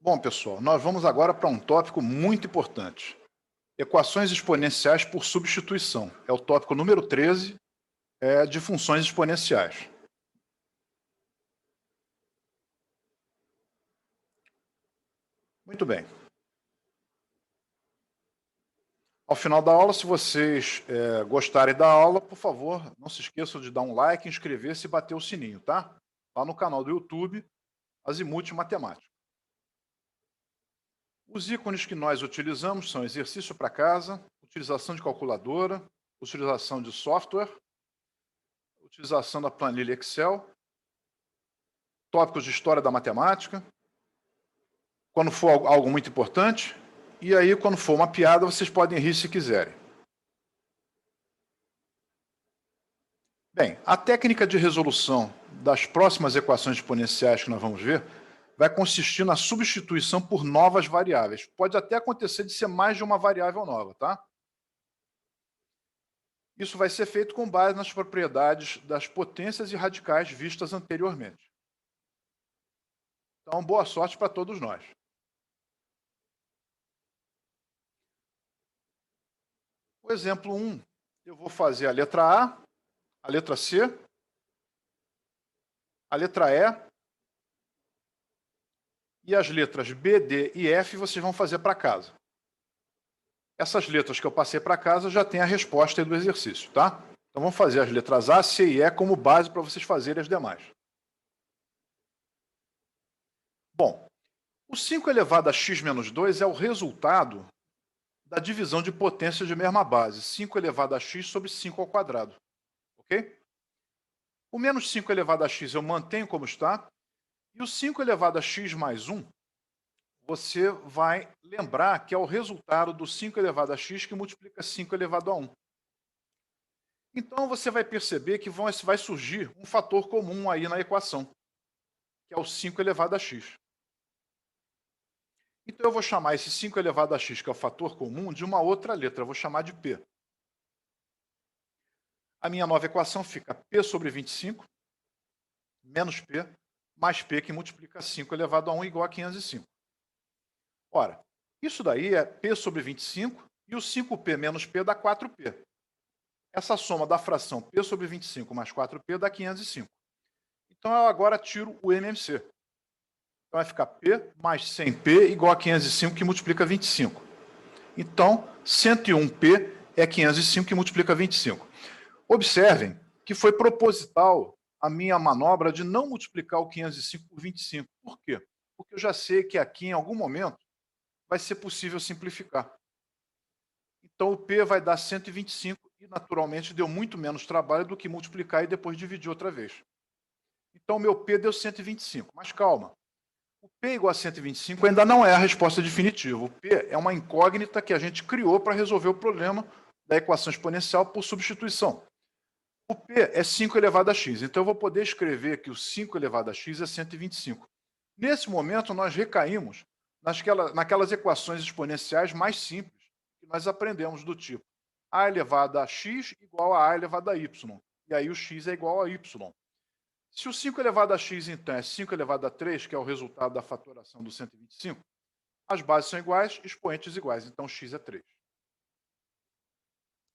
Bom, pessoal, nós vamos agora para um tópico muito importante. Equações exponenciais por substituição. É o tópico número 13 de funções exponenciais. Muito bem. Ao final da aula, se vocês gostarem da aula, por favor, não se esqueçam de dar um like, inscrever-se e bater o sininho, tá? Lá no canal do YouTube, Azimuth Matemática. Os ícones que nós utilizamos são exercício para casa, utilização de calculadora, utilização de software, utilização da planilha Excel, tópicos de história da matemática, quando for algo muito importante, e aí, quando for uma piada, vocês podem rir se quiserem. Bem, a técnica de resolução das próximas equações exponenciais que nós vamos ver vai consistir na substituição por novas variáveis. Pode até acontecer de ser mais de uma variável nova, tá? Isso vai ser feito com base nas propriedades das potências e radicais vistas anteriormente. Então, boa sorte para todos nós. O exemplo 1, eu vou fazer a letra a letra C, a letra E as letras B, D e F vocês vão fazer para casa. Essas letras que eu passei para casa já tem a resposta aí do exercício, tá? Então vamos fazer as letras A, C e E como base para vocês fazerem as demais. Bom, o 5 elevado a x menos 2 é o resultado da divisão de potências de mesma base, 5 elevado a x sobre 5 ao quadrado, ok? O menos 5 elevado a x eu mantenho como está, e o 5 elevado a x mais 1, você vai lembrar que é o resultado do 5 elevado a x que multiplica 5 elevado a 1. Então, você vai perceber que vai surgir um fator comum aí na equação, que é o 5 elevado a x. Então, eu vou chamar esse 5 elevado a x, que é o fator comum, de uma outra letra, eu vou chamar de p. A minha nova equação fica p sobre 25 menos p mais p, que multiplica 5 elevado a 1 igual a 505. Ora, isso daí é p sobre 25 e o 5p menos p dá 4p. Essa soma da fração p sobre 25 mais 4p dá 505. Então, eu agora tiro o MMC. Então, vai ficar p mais 100p igual a 505, que multiplica 25. Então, 101p é 505, que multiplica 25. Observem que foi proposital a minha manobra de não multiplicar o 505 por 25. Por quê? Porque eu já sei que aqui, em algum momento, vai ser possível simplificar. Então, o P vai dar 125 e, naturalmente, deu muito menos trabalho do que multiplicar e depois dividir outra vez. Então, o meu P deu 125. Mas calma, o P igual a 125 ainda não é a resposta definitiva. O P é uma incógnita que a gente criou para resolver o problema da equação exponencial por substituição. O P é 5 elevado a x, então eu vou poder escrever que o 5 elevado a x é 125. Nesse momento, nós recaímos naquelas equações exponenciais mais simples que nós aprendemos, do tipo a elevado a x igual a elevado a y, e aí o x é igual a y. Se o 5 elevado a x, então, é 5 elevado a 3, que é o resultado da fatoração do 125, as bases são iguais, expoentes iguais, então x é 3.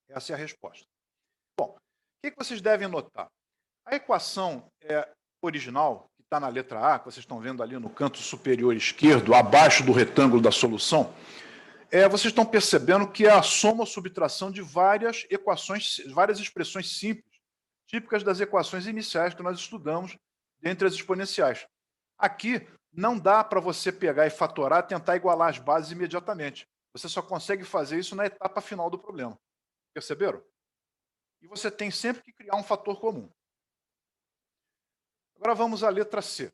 Essa é a resposta. Bom, o que vocês devem notar? A equação original, que está na letra A, que vocês estão vendo ali no canto superior esquerdo, abaixo do retângulo da solução, vocês estão percebendo que é a soma ou subtração de várias equações, várias expressões simples, típicas das equações iniciais que nós estudamos dentre as exponenciais. Aqui, não dá para você pegar e fatorar, tentar igualar as bases imediatamente. Você só consegue fazer isso na etapa final do problema. Perceberam? E você tem sempre que criar um fator comum. Agora vamos à letra C.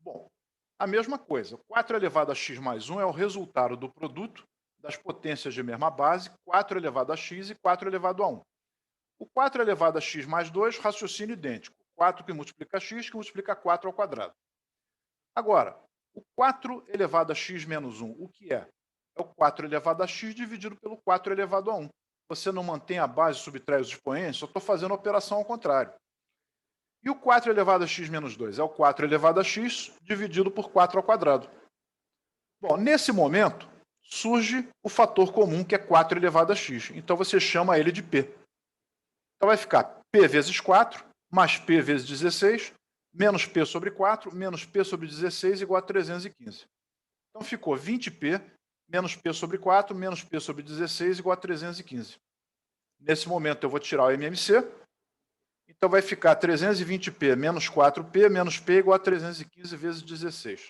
Bom, a mesma coisa. 4 elevado a x mais 1 é o resultado do produto das potências de mesma base, 4 elevado a x e 4 elevado a 1. O 4 elevado a x mais 2, raciocínio idêntico. 4 que multiplica x, que multiplica 4 ao quadrado. Agora, o 4 elevado a x menos 1, o que é? É o 4 elevado a x dividido pelo 4 elevado a 1. Você não mantém a base e subtrai os expoentes, eu estou fazendo a operação ao contrário. E o 4 elevado a x menos 2 é o 4 elevado a x dividido por 4 ao quadrado. Bom, nesse momento, surge o fator comum, que é 4 elevado a x. Então, você chama ele de P. Então, vai ficar P vezes 4, mais P vezes 16, menos P sobre 4, menos P sobre 16, igual a 315. Então, ficou 20P, menos P sobre 4, menos P sobre 16, igual a 315. Nesse momento, eu vou tirar o MMC. Então, vai ficar 320P menos 4P, menos P igual a 315 vezes 16.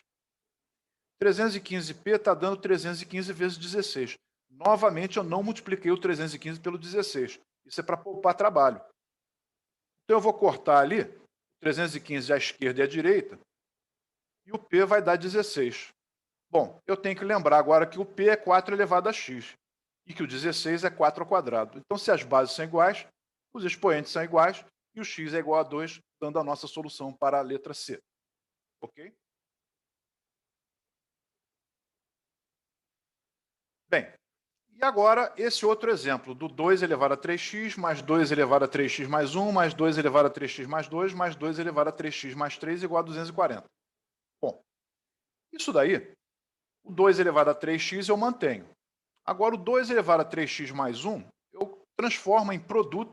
315P está dando 315 vezes 16. Novamente, eu não multipliquei o 315 pelo 16. Isso é para poupar trabalho. Então, eu vou cortar ali 315 à esquerda e à direita, e o P vai dar 16. Bom, eu tenho que lembrar agora que o P é 4 elevado a x, e que o 16 é 4 ao quadrado. Então, se as bases são iguais, os expoentes são iguais, e o x é igual a 2, dando a nossa solução para a letra C. Ok? Bem, e agora esse outro exemplo, do 2 elevado a 3x, mais 2 elevado a 3x mais 1, mais 2 elevado a 3x mais 2, mais 2 elevado a 3x mais 3, igual a 240. Bom, isso daí, o 2 elevado a 3x eu mantenho. Agora, o 2 elevado a 3x mais 1, eu transformo em produto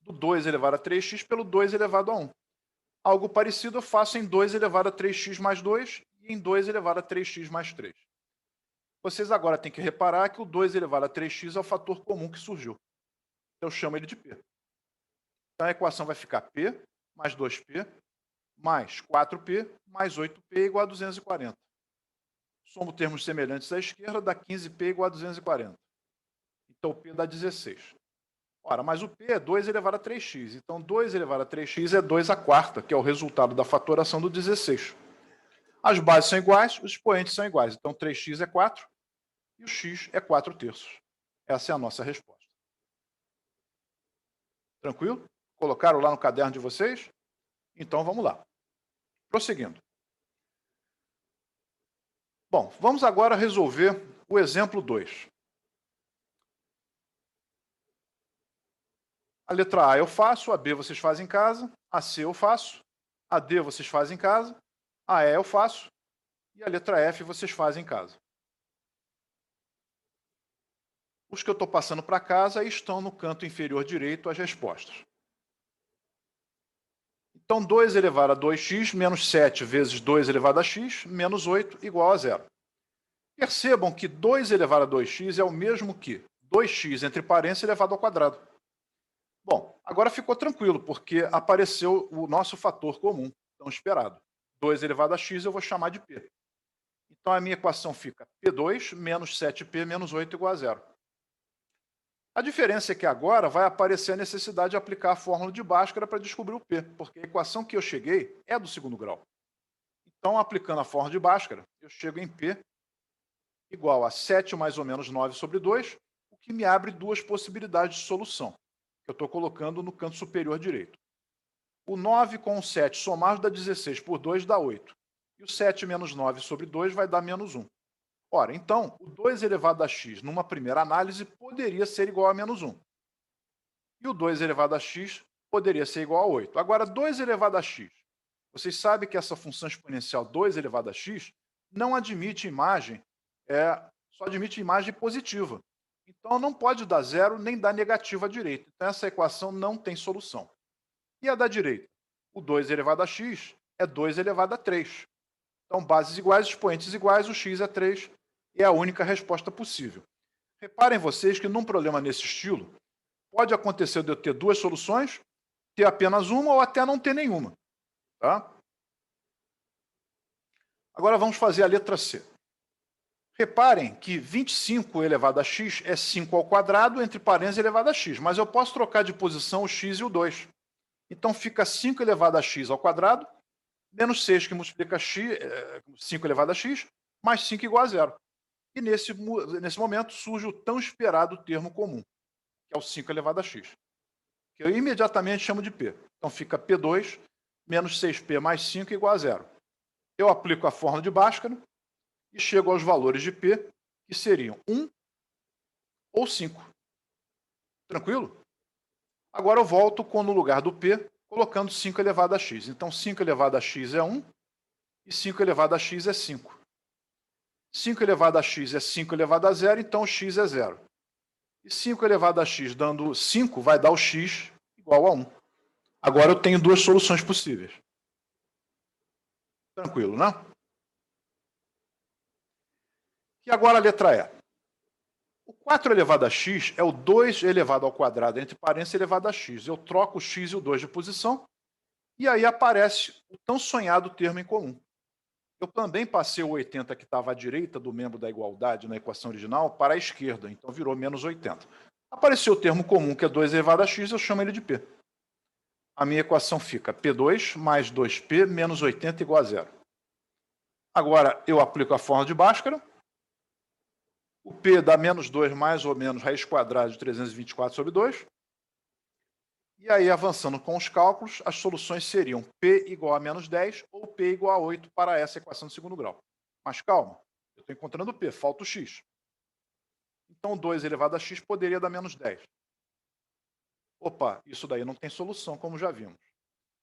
do 2 elevado a 3x pelo 2 elevado a 1. Algo parecido eu faço em 2 elevado a 3x mais 2 e em 2 elevado a 3x mais 3. Vocês agora têm que reparar que o 2 elevado a 3x é o fator comum que surgiu. Eu chamo ele de P. Então, a equação vai ficar P mais 2P mais 4P mais 8P igual a 240. Somo termos semelhantes à esquerda, dá 15P igual a 240. Então, o P dá 16. Ora, mas o P é 2 elevado a 3x. Então, 2 elevado a 3x é 2 à quarta, que é o resultado da fatoração do 16. As bases são iguais, os expoentes são iguais. Então, 3x é 4 e o x é 4 terços. Essa é a nossa resposta. Tranquilo? Colocaram lá no caderno de vocês? Então, vamos lá. Prosseguindo. Bom, vamos agora resolver o exemplo 2. A letra A eu faço, a B vocês fazem em casa, a C eu faço, a D vocês fazem em casa, a E eu faço e a letra F vocês fazem em casa. Os que eu estou passando para casa estão no canto inferior direito as respostas. Então, 2 elevado a 2x menos 7 vezes 2 elevado a x menos 8 igual a 0. Percebam que 2 elevado a 2x é o mesmo que 2x entre parênteses elevado ao quadrado. Bom, agora ficou tranquilo, porque apareceu o nosso fator comum, tão esperado. 2 elevado a x eu vou chamar de P. Então, a minha equação fica P2 menos 7P menos 8 igual a 0. A diferença é que agora vai aparecer a necessidade de aplicar a fórmula de Bhaskara para descobrir o P, porque a equação que eu cheguei é do segundo grau. Então, aplicando a fórmula de Bhaskara, eu chego em P igual a 7 mais ou menos 9 sobre 2, o que me abre duas possibilidades de solução, que eu estou colocando no canto superior direito. O 9 com o 7 somado dá 16 por 2 dá 8. E o 7 menos 9 sobre 2 vai dar menos 1. Ora, então, o 2 elevado a x, numa primeira análise, poderia ser igual a menos 1. E o 2 elevado a x poderia ser igual a 8. Agora, 2 elevado a x. Vocês sabem que essa função exponencial 2 elevado a x não admite imagem, só admite imagem positiva. Então, não pode dar zero nem dar negativa à direita. Então, essa equação não tem solução. E a da direita? O 2 elevado a x é 2 elevado a 3. Então, bases iguais, expoentes iguais, o x é 3, e é a única resposta possível. Reparem vocês que num problema nesse estilo, pode acontecer de eu ter duas soluções, ter apenas uma ou até não ter nenhuma. Tá? Agora vamos fazer a letra C. Reparem que 25 elevado a x é 5 ao quadrado, entre parênteses elevado a x, mas eu posso trocar de posição o x e o 2. Então, fica 5 elevado a x ao quadrado, menos 6 que multiplica x, 5 elevado a x, mais 5 igual a 0. E nesse momento surge o tão esperado termo comum, que é o 5 elevado a x, que eu imediatamente chamo de P. Então fica P2 menos 6P mais 5 igual a 0. Eu aplico a fórmula de Bhaskara e chego aos valores de P, que seriam 1 ou 5. Tranquilo? Agora eu volto no lugar do P, colocando 5 elevado a x. Então, 5 elevado a x é 1 e 5 elevado a x é 5. 5 elevado a x é 5 elevado a 0, então o x é 0. E 5 elevado a x dando 5 vai dar o x igual a 1. Agora eu tenho duas soluções possíveis. Tranquilo, né? E agora a letra E. O 4 elevado a x é o 2 elevado ao quadrado entre parênteses elevado a x. Eu troco o x e o 2 de posição, e aí aparece o tão sonhado termo em comum. Eu também passei o 80 que estava à direita do membro da igualdade na equação original para a esquerda, então virou menos 80. Apareceu o termo comum, que é 2 elevado a x, eu chamo ele de P. A minha equação fica P2 mais 2P menos 80 igual a 0. Agora eu aplico a fórmula de Bhaskara. O P dá menos 2 mais ou menos raiz quadrada de 324 sobre 2. E aí, avançando com os cálculos, as soluções seriam P igual a menos 10 ou P igual a 8 para essa equação de segundo grau. Mas calma, eu estou encontrando o P, falta o x. Então, 2 elevado a x poderia dar menos 10. Opa, isso daí não tem solução, como já vimos.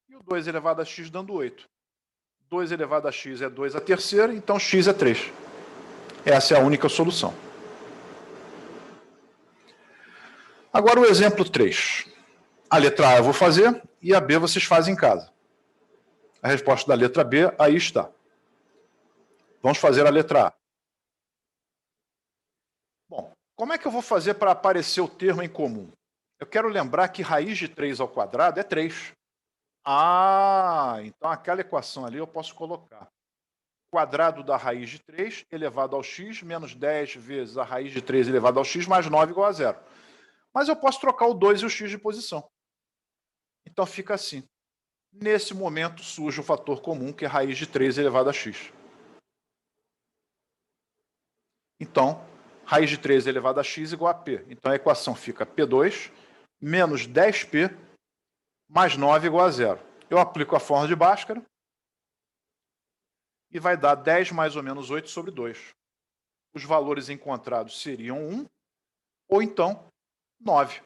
E o 2 elevado a x dando 8. 2 elevado a x é 2 a terceira, então x é 3. Essa é a única solução. Agora o exemplo 3. A letra A eu vou fazer e a B vocês fazem em casa. A resposta da letra B aí está. Vamos fazer a letra A. Bom, como é que eu vou fazer para aparecer o termo em comum? Eu quero lembrar que raiz de 3 ao quadrado é 3. Ah, então aquela equação ali eu posso colocar quadrado da raiz de 3 elevado ao x menos 10 vezes a raiz de 3 elevado ao x mais 9 igual a 0. Mas eu posso trocar o 2 e o x de posição. Então fica assim. Nesse momento surge o fator comum, que é raiz de 3 elevado a x. Então, raiz de 3 elevado a x igual a P. Então a equação fica P2 menos 10P mais 9 igual a 0. Eu aplico a fórmula de Bhaskara e vai dar 10 mais ou menos 8 sobre 2. Os valores encontrados seriam 1 ou então 9.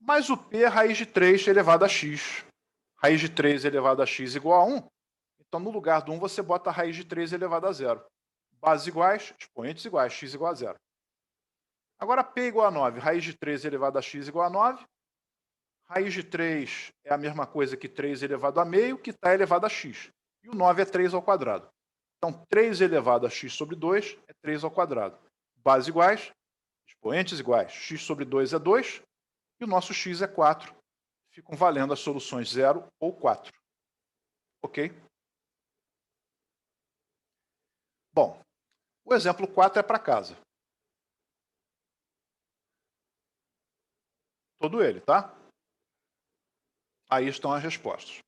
Mas o P é raiz de 3 elevado a x. Raiz de 3 elevado a x igual a 1. Então, no lugar do 1, você bota a raiz de 3 elevado a 0. Bases iguais, expoentes iguais, x igual a 0. Agora, P igual a 9. Raiz de 3 elevado a x igual a 9. Raiz de 3 é a mesma coisa que 3 elevado a meio, que está elevado a x. E o 9 é 3 ao quadrado. Então, 3 elevado a x sobre 2 é 3 ao quadrado. Bases iguais, expoentes iguais. X sobre 2 é 2 e o nosso x é 4. Ficam valendo as soluções 0 ou 4. Ok? Bom, o exemplo 4 é para casa. Todo ele, tá? Aí estão as respostas.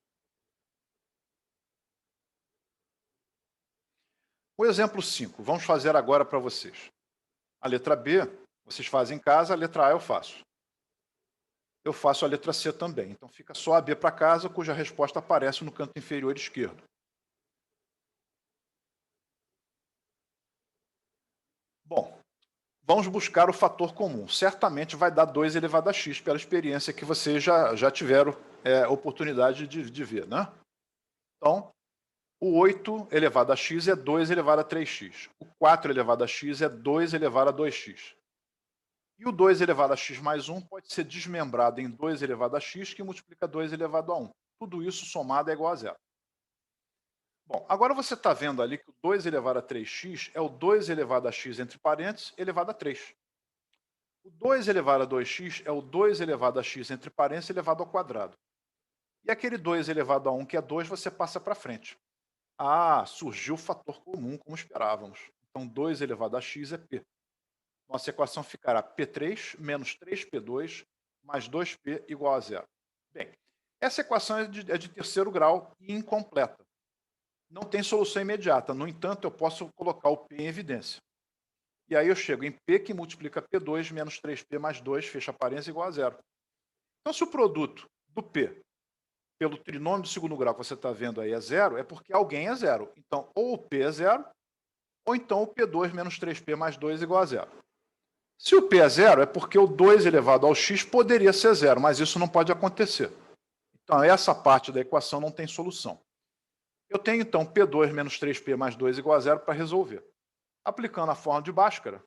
O exemplo 5, vamos fazer agora para vocês. A letra B, vocês fazem em casa, a letra A eu faço. Eu faço a letra C também. Então fica só a B para casa, cuja resposta aparece no canto inferior esquerdo. Bom, vamos buscar o fator comum. Certamente vai dar 2 elevado a x, pela experiência que vocês já tiveram oportunidade de ver, né? Então, o 8 elevado a x é 2 elevado a 3x. O 4 elevado a x é 2 elevado a 2x. E o 2 elevado a x mais 1 pode ser desmembrado em 2 elevado a x, que multiplica 2 elevado a 1. Tudo isso somado é igual a 0. Bom, agora você está vendo ali que o 2 elevado a 3x é o 2 elevado a x entre parênteses elevado a 3. O 2 elevado a 2x é o 2 elevado a x entre parênteses elevado ao quadrado. E aquele 2 elevado a 1, que é 2, você passa para frente. Ah, surgiu o fator comum, como esperávamos. Então, 2 elevado a x é P. Nossa equação ficará P3 menos 3P2 mais 2P igual a 0. Bem, essa equação é de terceiro grau e incompleta. Não tem solução imediata. No entanto, eu posso colocar o P em evidência. E aí eu chego em P, que multiplica P2 menos 3P mais 2, fecha parênteses, igual a 0. Então, se o produto do P pelo trinômio do segundo grau que você está vendo aí é 0, é porque alguém é 0. Então, ou o P é 0, ou então o P2 menos 3P mais 2 igual a 0. Se o P é 0, é porque o 2 elevado ao x poderia ser 0, mas isso não pode acontecer. Então, essa parte da equação não tem solução. Eu tenho, então, P2 menos 3P mais 2 igual a 0 para resolver. Aplicando a fórmula de Bhaskara,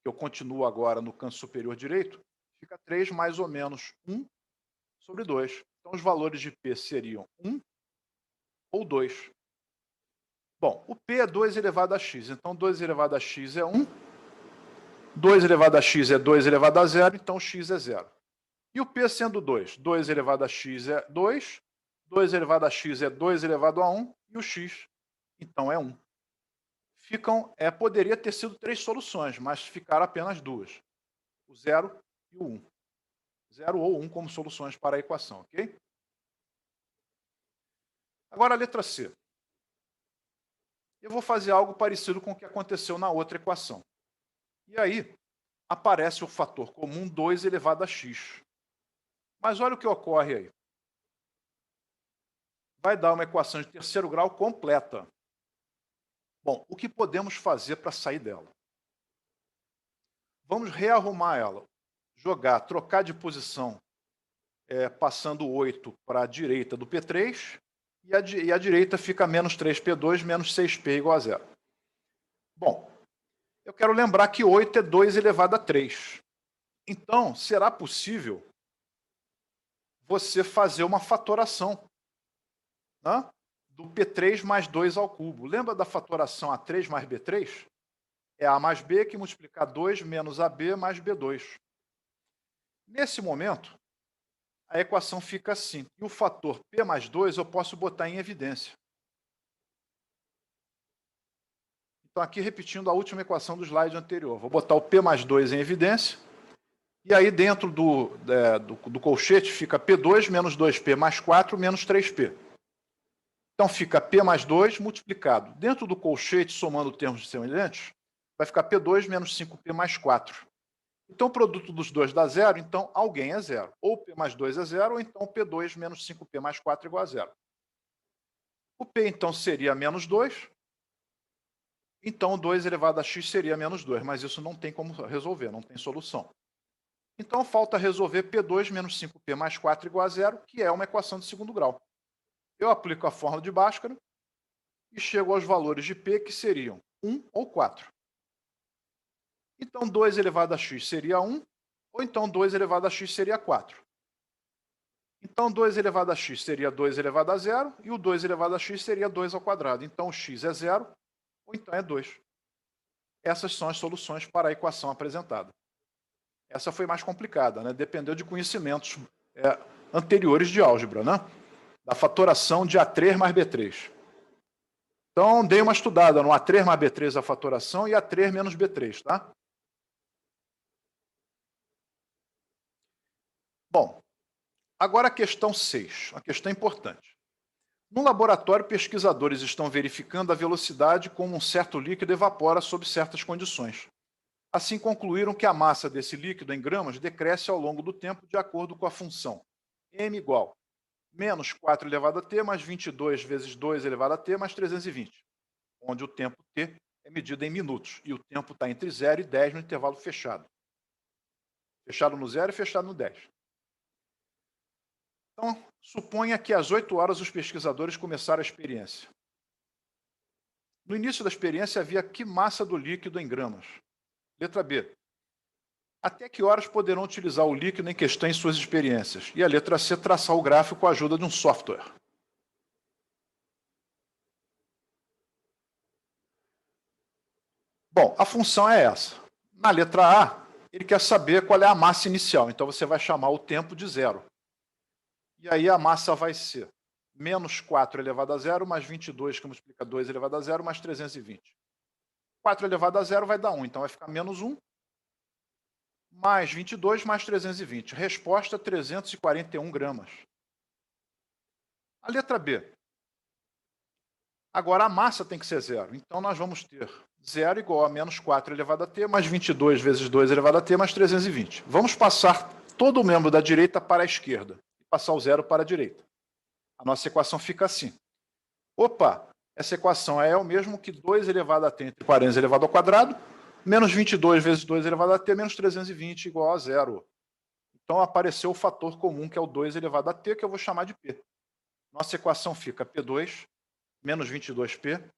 que eu continuo agora no canto superior direito, fica 3 mais ou menos 1 sobre 2. Então, os valores de P seriam 1 ou 2. Bom, o P é 2 elevado a x, então 2 elevado a x é 1, 2 elevado a x é 2 elevado a 0, então x é 0. E o P sendo 2, 2 elevado a x é 2, 2 elevado a x é 2 elevado a 1, e o x, então, é 1. Poderia ter sido 3 soluções, mas ficaram apenas 2, o 0 e o 1. 0 ou 1 como soluções para a equação, ok? Agora a letra C. Eu vou fazer algo parecido com o que aconteceu na outra equação. E aí, aparece o fator comum 2 elevado a x. Mas olha o que ocorre aí. Vai dar uma equação de terceiro grau completa. Bom, o que podemos fazer para sair dela? Vamos rearrumar ela. Trocar de posição, passando o 8 para a direita do P3, e a direita fica menos 3P2 menos 6P igual a 0. Bom, eu quero lembrar que 8 é 2 elevado a 3. Então, será possível você fazer uma fatoração, né, do P3 mais 2 ao cubo. Lembra da fatoração A3 mais B3? É A mais B que multiplica 2 menos AB mais B2. Nesse momento, a equação fica assim. E o fator P mais 2 eu posso botar em evidência. Então, aqui repetindo a última equação do slide anterior. Vou botar o P mais 2 em evidência. E aí, dentro do colchete, fica P2 menos 2P mais 4 menos 3P. Então, fica P mais 2 multiplicado. Dentro do colchete, somando termos semelhantes, vai ficar P2 menos 5P mais 4. Então, o produto dos dois dá 0, então alguém é 0. Ou P mais 2 é 0, ou então P2 menos 5P mais 4 igual a 0. O P, então, seria menos 2. Então, 2 elevado a x seria menos 2, mas isso não tem como resolver, não tem solução. Então, falta resolver P2 menos 5P mais 4 igual a 0, que é uma equação de segundo grau. Eu aplico a fórmula de Bhaskara e chego aos valores de P, que seriam 1 ou 4. Então, 2 elevado a x seria 1, ou então 2 elevado a x seria 4. Então, 2 elevado a x seria 2 elevado a 0, e o 2 elevado a x seria 2 ao quadrado. Então, o x é 0, ou então é 2. Essas são as soluções para a equação apresentada. Essa foi mais complicada, né? Dependeu de conhecimentos anteriores de álgebra, né? Da fatoração de A3 mais B3. Então, dei uma estudada no A3 mais B3 a fatoração e A3 menos B3, tá? Bom, agora a questão 6, uma questão importante. No laboratório, pesquisadores estão verificando a velocidade como um certo líquido evapora sob certas condições. Assim, concluíram que a massa desse líquido em gramas decresce ao longo do tempo de acordo com a função m igual menos 4 elevado a t mais 22 vezes 2 elevado a t mais 320, onde o tempo t é medido em minutos e o tempo está entre 0 e 10 no intervalo fechado. Fechado no 0 e fechado no 10. Então, suponha que às 8 horas os pesquisadores começaram a experiência. No início da experiência havia que massa do líquido em gramas. Letra B. Até que horas poderão utilizar o líquido em questão em suas experiências? E a letra C, traçar o gráfico com a ajuda de um software. Bom, a função é essa. Na letra A, ele quer saber qual é a massa inicial. Então, você vai chamar o tempo de 0. E aí a massa vai ser menos 4 elevado a 0 mais 22, que multiplica 2 elevado a 0 mais 320. 4 elevado a 0 vai dar 1, então vai ficar menos 1 mais 22 mais 320. Resposta, 341 gramas. A letra B. Agora a massa tem que ser 0. Então nós vamos ter 0 igual a menos 4 elevado a t mais 22 vezes 2 elevado a t mais 320. Vamos passar todo o membro da direita para a esquerda e passar o 0 para a direita. A nossa equação fica assim. Opa, essa equação é o mesmo que 2 elevado a t entre 40 elevado ao quadrado, menos 22 vezes 2 elevado a t, menos 320 igual a 0. Então, apareceu o fator comum, que é o 2 elevado a t, que eu vou chamar de P. Nossa equação fica P2 menos 22P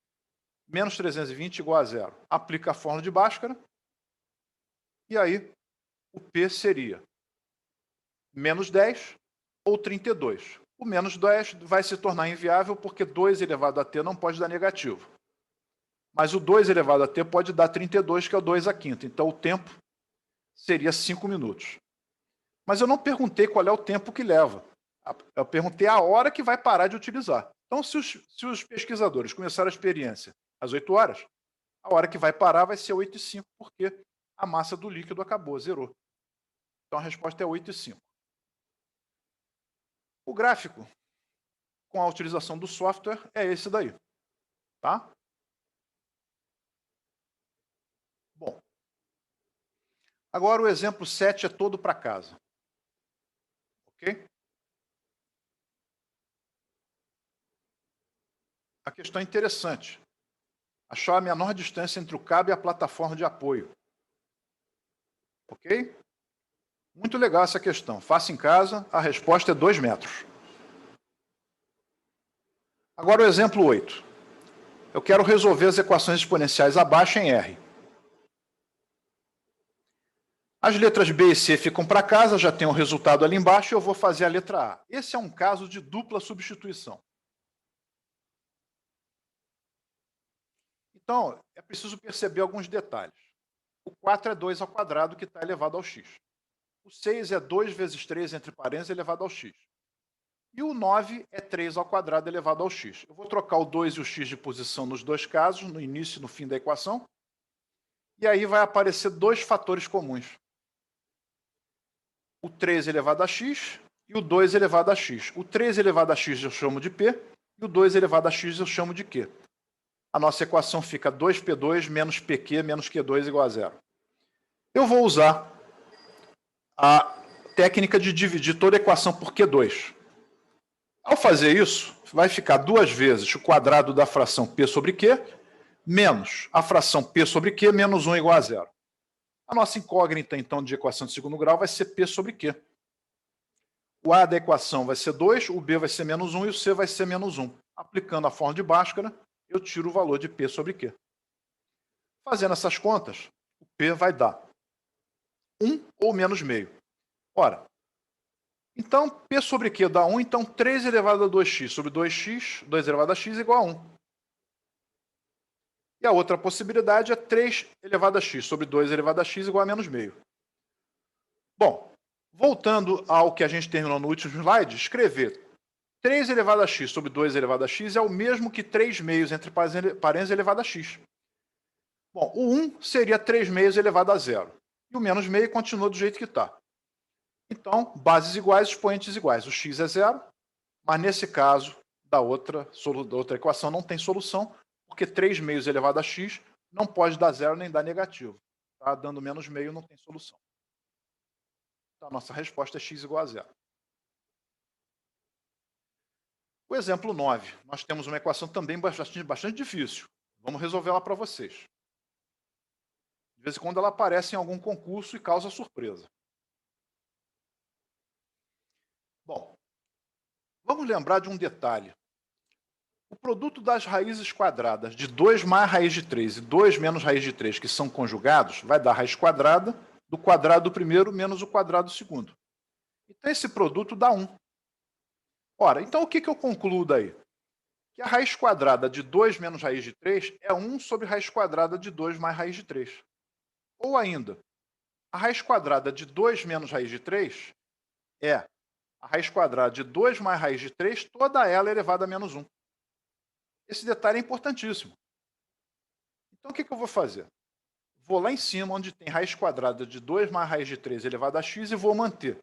menos 320 igual a zero. Aplica a fórmula de Bhaskara. E aí, o P seria menos 10 ou 32. O menos 10 vai se tornar inviável porque 2 elevado a t não pode dar negativo. Mas o 2 elevado a t pode dar 32, que é o 2 à quinta. Então, o tempo seria 5 minutos. Mas eu não perguntei qual é o tempo que leva. Eu perguntei a hora que vai parar de utilizar. Então, se os pesquisadores começaram a experiência às 8 horas, a hora que vai parar vai ser 8h05, porque a massa do líquido acabou, zerou. Então, a resposta é 8h05. O gráfico com a utilização do software é esse daí. Tá? Bom. Agora o exemplo 7 é todo para casa. Ok? A questão é interessante. Achar a menor distância entre o cabo e a plataforma de apoio. Ok? Muito legal essa questão. Faça em casa, a resposta é 2 metros. Agora o exemplo 8. Eu quero resolver as equações exponenciais abaixo em R. As letras B e C ficam para casa, já tem o resultado ali embaixo, e eu vou fazer a letra A. Esse é um caso de dupla substituição. Então, é preciso perceber alguns detalhes. O 4 é 2 ao quadrado, que está elevado ao x. O 6 é 2 vezes 3, entre parênteses, elevado ao x. E o 9 é 3 ao quadrado elevado ao x. Eu vou trocar o 2 e o x de posição nos dois casos, no início e no fim da equação. E aí vai aparecer dois fatores comuns. O 3 elevado a x e o 2 elevado a x. O 3 elevado a x eu chamo de P e o 2 elevado a x eu chamo de Q. A nossa equação fica 2P2 menos PQ menos Q2 igual a zero. Eu vou usar a técnica de dividir toda a equação por Q2. Ao fazer isso, vai ficar 2 vezes o quadrado da fração P sobre Q menos a fração P sobre Q menos 1 igual a zero. A nossa incógnita, então, de equação de segundo grau vai ser P sobre Q. O A da equação vai ser 2, o B vai ser menos 1 e o C vai ser menos 1. Aplicando a fórmula de Bhaskara, eu tiro o valor de P sobre Q. Fazendo essas contas, o P vai dar 1 ou menos meio. Ora, então P sobre Q dá 1, então 3 elevado a 2x sobre 2x, 2 elevado a x igual a 1. E a outra possibilidade é 3 elevado a x sobre 2 elevado a x igual a menos meio. Bom, voltando ao que a gente terminou no último slide, escrever 3 elevado a x sobre 2 elevado a x é o mesmo que 3 meios entre parênteses elevado a x. Bom, o 1 seria 3 meios elevado a zero. E o menos meio continua do jeito que está. Então, bases iguais, expoentes iguais. O x é zero, mas nesse caso, da outra equação não tem solução, porque 3 meios elevado a x não pode dar zero nem dar negativo. Tá? Dando menos meio não tem solução. Então, a nossa resposta é x igual a zero. O exemplo 9. Nós temos uma equação também bastante difícil. Vamos resolvê-la para vocês. De vez em quando ela aparece em algum concurso e causa surpresa. Bom, vamos lembrar de um detalhe. O produto das raízes quadradas de 2 mais raiz de 3 e 2 menos raiz de 3, que são conjugados, vai dar raiz quadrada do quadrado do primeiro menos o quadrado do segundo. Então, esse produto dá 1. Ora, então o que eu concluo daí? Que a raiz quadrada de 2 menos raiz de 3 é 1 sobre raiz quadrada de 2 mais raiz de 3. Ou ainda, a raiz quadrada de 2 menos raiz de 3 é a raiz quadrada de 2 mais raiz de 3, toda ela elevada a menos 1. Esse detalhe é importantíssimo. Então, o que eu vou fazer? Vou lá em cima, onde tem raiz quadrada de 2 mais raiz de 3 elevado a x, e vou manter.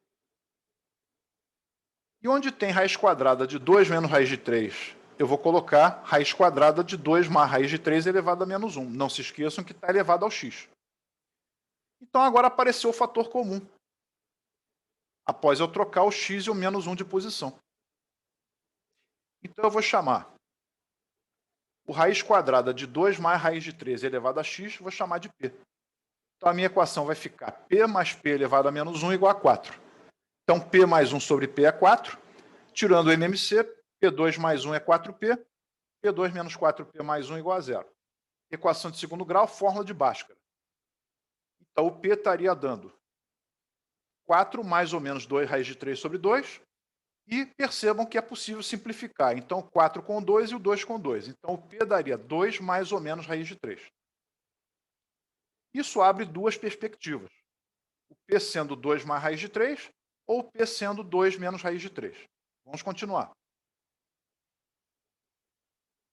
E onde tem raiz quadrada de 2 menos raiz de 3, eu vou colocar raiz quadrada de 2 mais raiz de 3 elevado a menos 1. Não se esqueçam que está elevado ao x. Então, agora apareceu o fator comum. Após eu trocar o x e o menos 1 de posição. Então, eu vou chamar o raiz quadrada de 2 mais raiz de 3 elevado a x, vou chamar de P. Então, a minha equação vai ficar P mais P elevado a menos 1 igual a 4. Então, P mais 1 sobre P é 4. Tirando o MMC, P2 mais 1 é 4P. P2 menos 4P mais 1 igual a zero. Equação de segundo grau, fórmula de Bhaskara. Então, o P estaria dando 4 mais ou menos 2 raiz de 3 sobre 2. E percebam que é possível simplificar. Então, 4 com 2 e o 2 com 2. Então, o P daria 2 mais ou menos raiz de 3. Isso abre duas perspectivas. O P sendo 2 mais raiz de 3 ou o P sendo 2 menos raiz de 3. Vamos continuar.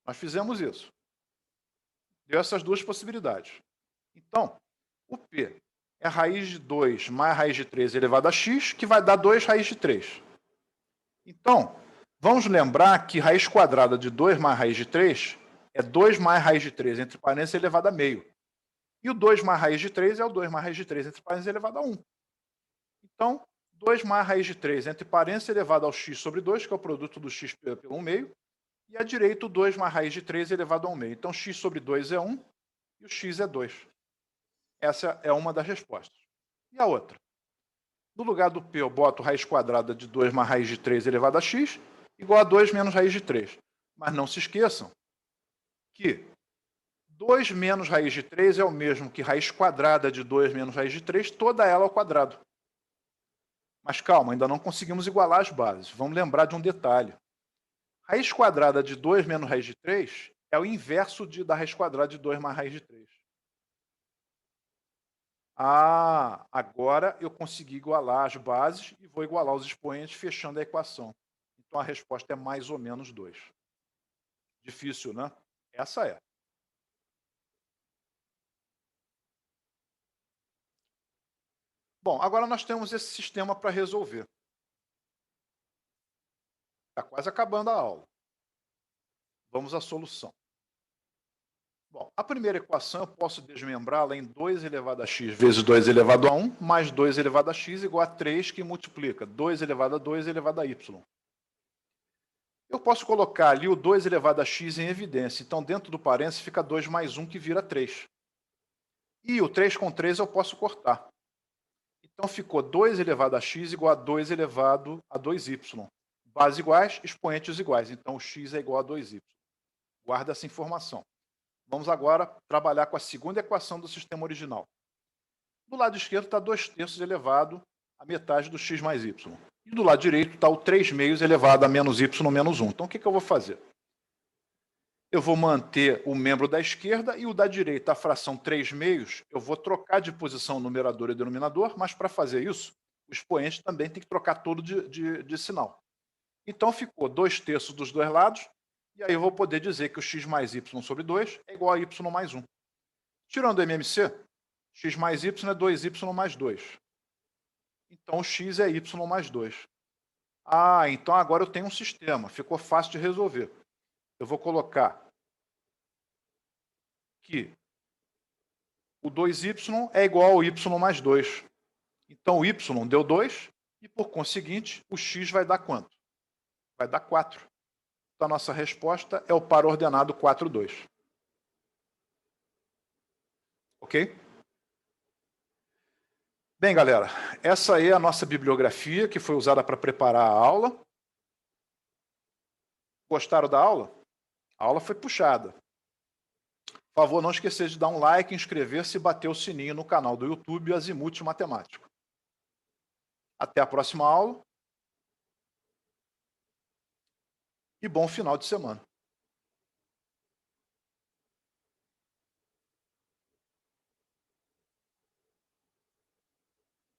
Nós fizemos isso. Deu essas duas possibilidades. Então, o P é raiz de 2 mais raiz de 3 elevado a x, que vai dar 2 raiz de 3. Então, vamos lembrar que raiz quadrada de 2 mais raiz de 3 é 2 mais raiz de 3 entre parênteses elevado a meio. E o 2 mais raiz de 3 é o 2 mais raiz de 3 entre parênteses elevado a 1. Então, 2 mais raiz de 3 entre parênteses elevado ao x sobre 2, que é o produto do x pelo 1 meio, e à direita o 2 mais raiz de 3 elevado a 1 meio. Então, x sobre 2 é 1 e o x é 2. Essa é uma das respostas. E a outra? No lugar do P, eu boto raiz quadrada de 2 mais raiz de 3 elevado a x, igual a 2 menos raiz de 3. Mas não se esqueçam que 2 menos raiz de 3 é o mesmo que raiz quadrada de 2 menos raiz de 3, toda ela ao quadrado. Mas calma, ainda não conseguimos igualar as bases. Vamos lembrar de um detalhe. Raiz quadrada de 2 menos raiz de 3 é o inverso da raiz quadrada de 2 mais raiz de 3. Ah, agora eu consegui igualar as bases e vou igualar os expoentes fechando a equação. Então, a resposta é mais ou menos 2. Difícil, né? Essa é. Bom, agora nós temos esse sistema para resolver. Está quase acabando a aula. Vamos à solução. Bom, a primeira equação eu posso desmembrá-la em 2 elevado a x vezes 2 elevado a 1, mais 2 elevado a x igual a 3, que multiplica 2 elevado a 2 elevado a y. Eu posso colocar ali o 2 elevado a x em evidência. Então, dentro do parênteses, fica 2 mais 1, que vira 3. E o 3 com 3 eu posso cortar. Então, ficou 2 elevado a x igual a 2 elevado a 2y. Bases iguais, expoentes iguais. Então, o x é igual a 2y. Guarda essa informação. Vamos agora trabalhar com a segunda equação do sistema original. Do lado esquerdo está 2/3 elevado a metade do x mais y. E do lado direito está o 3 meios elevado a menos y menos 1. Então, o que eu vou fazer? Eu vou manter o membro da esquerda e o da direita, a fração 3 meios, eu vou trocar de posição o numerador e o denominador, mas para fazer isso, o expoente também tem que trocar todo de sinal. Então, ficou 2/3 dos dois lados, e aí eu vou poder dizer que o x mais y sobre 2 é igual a y mais 1. Tirando o MMC, x mais y é 2y mais 2. Então, o x é y mais 2. Ah, então agora eu tenho um sistema. Ficou fácil de resolver. Eu vou colocar que o 2y é igual ao y mais 2. Então, o y deu 2 e, por conseguinte, o x vai dar quanto? Vai dar 4. Então, a nossa resposta é o par ordenado 4, 2. Ok? Bem, galera, essa é a nossa bibliografia que foi usada para preparar a aula. Gostaram da aula? A aula foi puxada. Por favor, não esqueça de dar um like, inscrever-se e bater o sininho no canal do YouTube Azimuth Matemático. Até a próxima aula e bom final de semana.